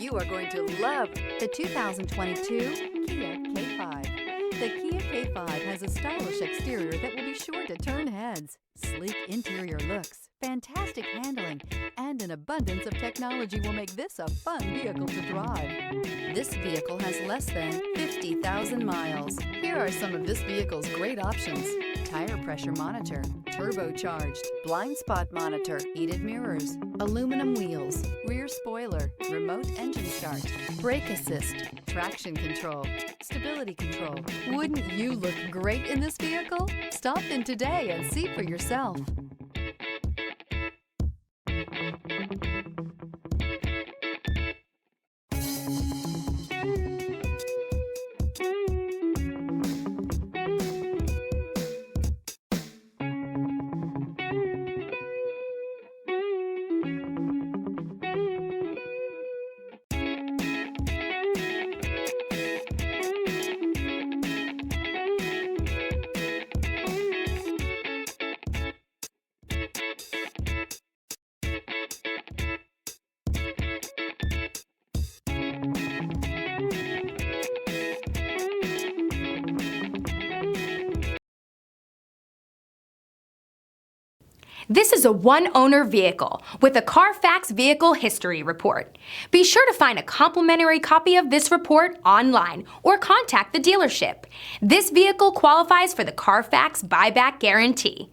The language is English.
You are going to love the 2022 Kia K5. The Kia K5 has a stylish exterior that will be sure to turn heads. Sleek interior looks, fantastic handling, and an abundance of technology will make this a fun vehicle to drive. This vehicle has less than 50,000 miles. Here are some of this vehicle's great options: tire pressure monitor, turbocharged, blind spot monitor, heated mirrors, aluminum wheels, rear spoiler, remote engine start, brake assist, traction control, stability control. Wouldn't you look great in this vehicle? Stop in today and see for yourself. This is a one-owner vehicle with a Carfax Vehicle History Report. Be sure to find a complimentary copy of this report online or contact the dealership. This vehicle qualifies for the Carfax Buyback Guarantee.